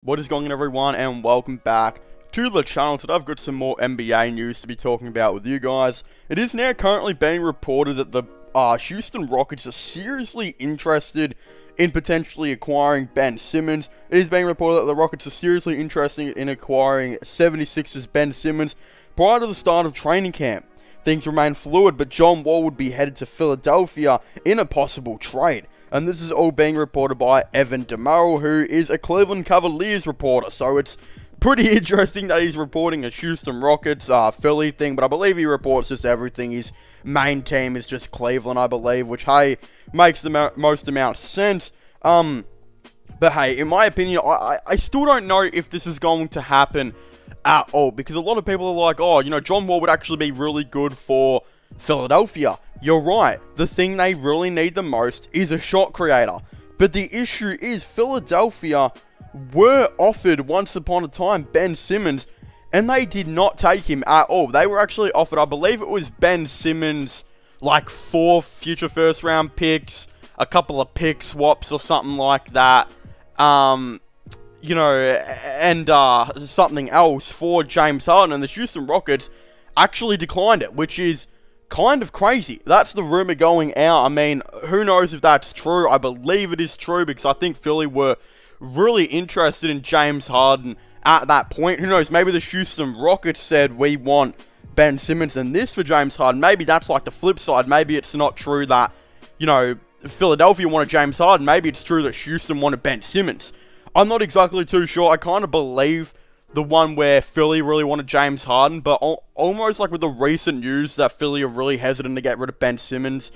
What is going on, everyone, and welcome back to the channel. Today I've got some more NBA news to be talking about with you guys. It is now currently being reported that the Houston Rockets are seriously interested in potentially acquiring Ben Simmons. It is being reported that the Rockets are seriously interested in acquiring 76ers Ben Simmons prior to the start of training camp. Things remain fluid, but John Wall would be headed to Philadelphia in a possible trade. And this is all being reported by Evan DeMarrell, who is a Cleveland Cavaliers reporter. So it's pretty interesting that he's reporting a Houston Rockets, Philly thing. But I believe he reports just everything. His main team is just Cleveland, I believe. Which, hey, makes the most amount of sense. But hey, in my opinion, I still don't know if this is going to happen at all. Because a lot of people are like, oh, you know, John Wall would actually be really good for Philadelphia. You're right, the thing they really need the most is a shot creator. But the issue is Philadelphia were offered once upon a time Ben Simmons, and they did not take him at all. They were actually offered, I believe it was Ben Simmons, like 4 future first round picks, a couple of pick swaps or something like that. You know, and something else for James Harden, and the Houston Rockets actually declined it, which is kind of crazy. That's the rumor going out. I mean, who knows if that's true? I believe it is true because I think Philly were really interested in James Harden at that point. Who knows? Maybe the Houston Rockets said, we want Ben Simmons and this for James Harden. Maybe that's like the flip side. Maybe it's not true that, you know, Philadelphia wanted James Harden. Maybe it's true that Houston wanted Ben Simmons. I'm not exactly too sure. I kind of believe the one where Philly really wanted James Harden, but almost like with the recent news that Philly are really hesitant to get rid of Ben Simmons,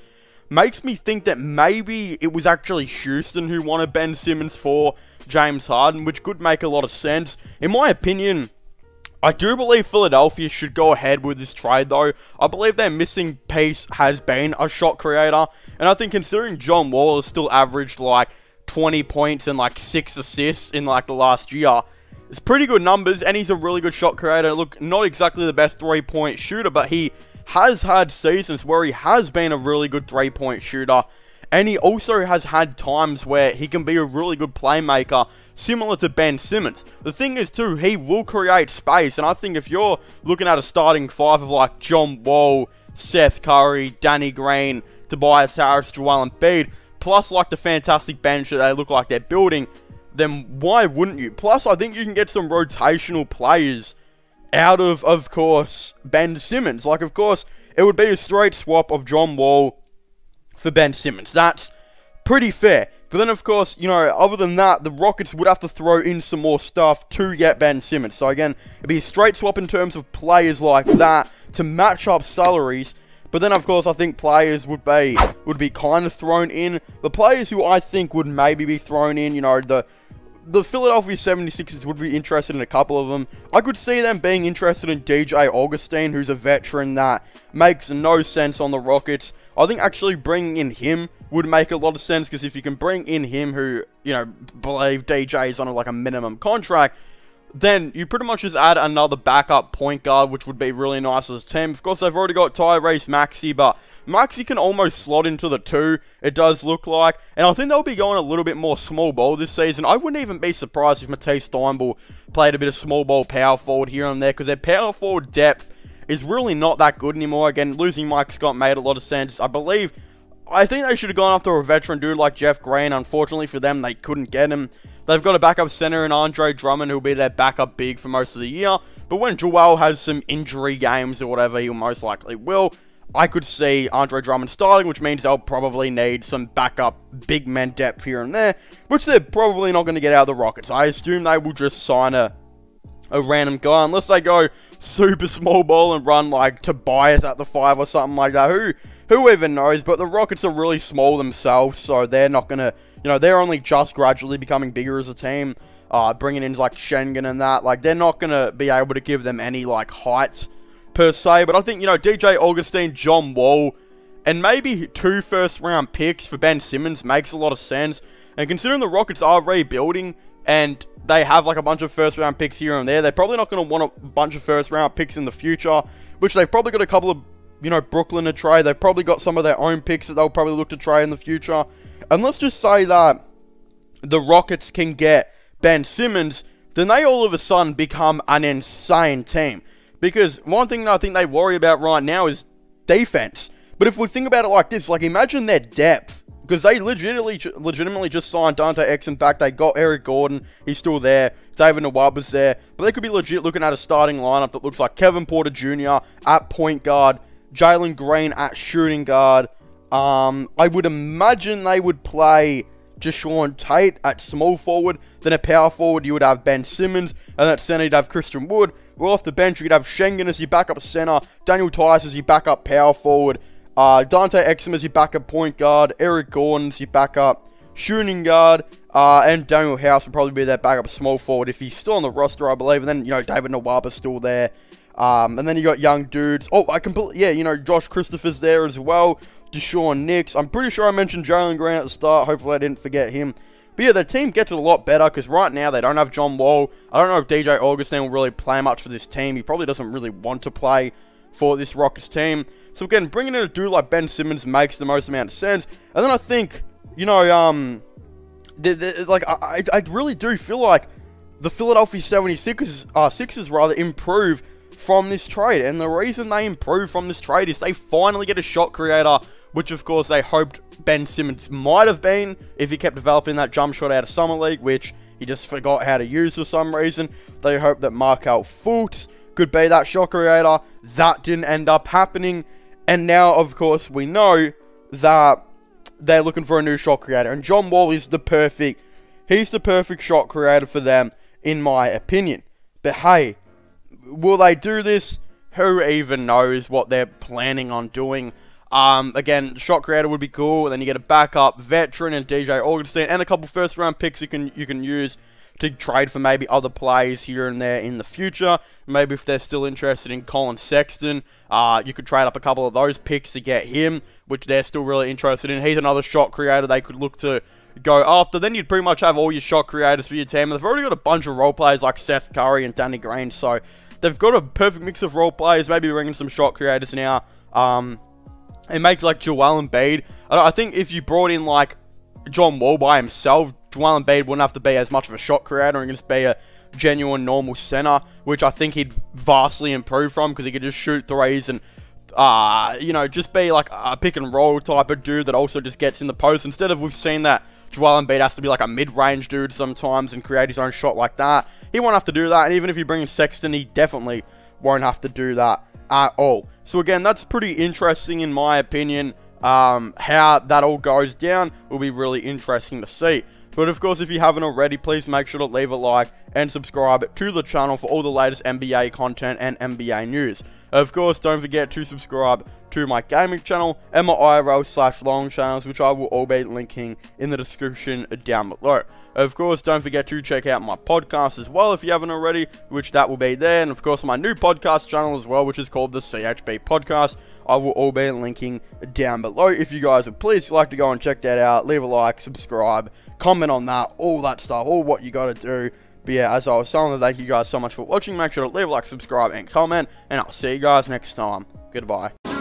makes me think that maybe it was actually Houston who wanted Ben Simmons for James Harden, which could make a lot of sense. In my opinion, I do believe Philadelphia should go ahead with this trade, though. I believe their missing piece has been a shot creator, and I think considering John Wall has still averaged like 20 points and like 6 assists in like the last year, it's pretty good numbers, and he's a really good shot creator. Look, not exactly the best three-point shooter, but he has had seasons where he has been a really good three-point shooter, and he also has had times where he can be a really good playmaker, similar to Ben Simmons. The thing is, too, he will create space, and I think if you're looking at a starting 5 of like John Wall, Seth Curry, Danny Green, Tobias Harris, Joel Embiid, plus like the fantastic bench that they look like they're building, then why wouldn't you? Plus, I think you can get some rotational players out of course, Ben Simmons. Like, of course, it would be a straight swap of John Wall for Ben Simmons. That's pretty fair. But then, of course, you know, other than that, the Rockets would have to throw in some more stuff to get Ben Simmons. So, again, it'd be a straight swap in terms of players like that to match up salaries. But then, of course, I think players would be kind of thrown in. The players who I think would maybe be thrown in, you know, the Philadelphia 76ers would be interested in a couple of them. I could see them being interested in DJ Augustin, who's a veteran that makes no sense on the Rockets. I think actually bringing in him would make a lot of sense, because if you can bring in him, who, you know, believe DJ is on like a minimum contract, then you pretty much just add another backup point guard, which would be really nice as a team. Of course, they've already got Tyrese Maxey, but Maxey can almost slot into the 2, it does look like. And I think they'll be going a little bit more small ball this season. I wouldn't even be surprised if Matisse Thybulle played a bit of small ball power forward here and there, because their power forward depth is really not that good anymore. Again, losing Mike Scott made a lot of sense. I think they should have gone after a veteran dude like Jeff Green. Unfortunately for them, they couldn't get him. They've got a backup center in Andre Drummond, who'll be their backup big for most of the year. But when Joel has some injury games or whatever, he most likely will, I could see Andre Drummond starting, which means they'll probably need some backup big men depth here and there, which they're probably not going to get out of the Rockets. I assume they will just sign a random guy, unless they go super small ball and run like Tobias at the 5 or something like that. Who even knows? But the Rockets are really small themselves, so they're not going to, you know, they're only just gradually becoming bigger as a team. Bringing in like Schengen and that, like, they're not going to be able to give them any like heights per se. But I think, you know, DJ Augustin, John Wall, and maybe 2 first-round picks for Ben Simmons makes a lot of sense. And considering the Rockets are rebuilding and they have like a bunch of first-round picks here and there, they're probably not going to want a bunch of first-round picks in the future, which they've probably got a couple of, you know, Brooklyn to trade. They've probably got some of their own picks that they'll probably look to trade in the future. And let's just say that the Rockets can get Ben Simmons, then they all of a sudden become an insane team. Because one thing that I think they worry about right now is defense. But if we think about it like this, like imagine their depth. Because they legitimately just signed Dante Exum back. They got Eric Gordon. He's still there. David Nwaba's there. But they could be legit looking at a starting lineup that looks like Kevin Porter Jr. at point guard. Jalen Green at shooting guard. I would imagine they would play Deshaun Tate at small forward. Then at power forward, you would have Ben Simmons. And at center, you'd have Christian Wood. Well, off the bench, you'd have Schengen as your backup center. Daniel Tice as your backup power forward. Dante Exum as your backup point guard, Eric Gordon as your backup shooting guard, and Daniel House would probably be their backup small forward if he's still on the roster, I believe. And then, you know, David Nwaba's still there. And then you got young dudes. Oh, Josh Christopher's there as well. Deshaun Nix. I'm pretty sure I mentioned Jalen Green at the start. Hopefully I didn't forget him. But yeah, the team gets it a lot better because right now they don't have John Wall. I don't know if DJ Augustin will really play much for this team. He probably doesn't really want to play for this Rockets team. So again, bringing in a dude like Ben Simmons makes the most amount of sense. And then I think, you know, I really do feel like the Philadelphia 76ers rather improve from this trade. And the reason they improve from this trade is they finally get a shot creator, which of course they hoped Ben Simmons might have been if he kept developing that jump shot out of Summer League, which he just forgot how to use for some reason. They hope that Markelle Fultz could be that shot creator. That didn't end up happening. And now, of course, we know that they're looking for a new shot creator. And John Wall is he's the perfect shot creator for them, in my opinion. But hey, will they do this? Who even knows what they're planning on doing? Again, shot creator would be cool. And then you get a backup veteran and DJ Augustin and a couple first round picks you can use to trade for maybe other players here and there in the future. Maybe if they're still interested in Colin Sexton, you could trade up a couple of those picks to get him, which they're still really interested in. He's another shot creator they could look to go after. Then you'd pretty much have all your shot creators for your team. They've already got a bunch of role players like Seth Curry and Danny Green, so they've got a perfect mix of role players. Maybe bring in some shot creators now, and make like Joel Embiid. I think if you brought in like John Wall by himself, Joel Embiid wouldn't have to be as much of a shot creator and just be a genuine normal center, which I think he'd vastly improve from because he could just shoot threes and, you know, just be like a pick and roll type of dude that also just gets in the post. Instead of we've seen that Joel Embiid has to be like a mid-range dude sometimes and create his own shot like that. He won't have to do that, and even if you bring in Sexton, he definitely won't have to do that at all. So again, that's pretty interesting in my opinion. How that all goes down will be really interesting to see. But of course, if you haven't already, please make sure to leave a like and subscribe to the channel for all the latest NBA content and NBA news. Of course, don't forget to subscribe to my gaming channel and my IRL/long channels, which I will all be linking in the description down below. Of course, don't forget to check out my podcast as well if you haven't already, which that will be there. And of course, my new podcast channel as well, which is called the CHB Podcast. I will all be linking down below. If you guys would please like to go and check that out, leave a like, subscribe, comment on that, all that stuff, all what you got to do. But yeah, as I was saying, thank you guys so much for watching. Make sure to leave a like, subscribe, and comment. And I'll see you guys next time. Goodbye.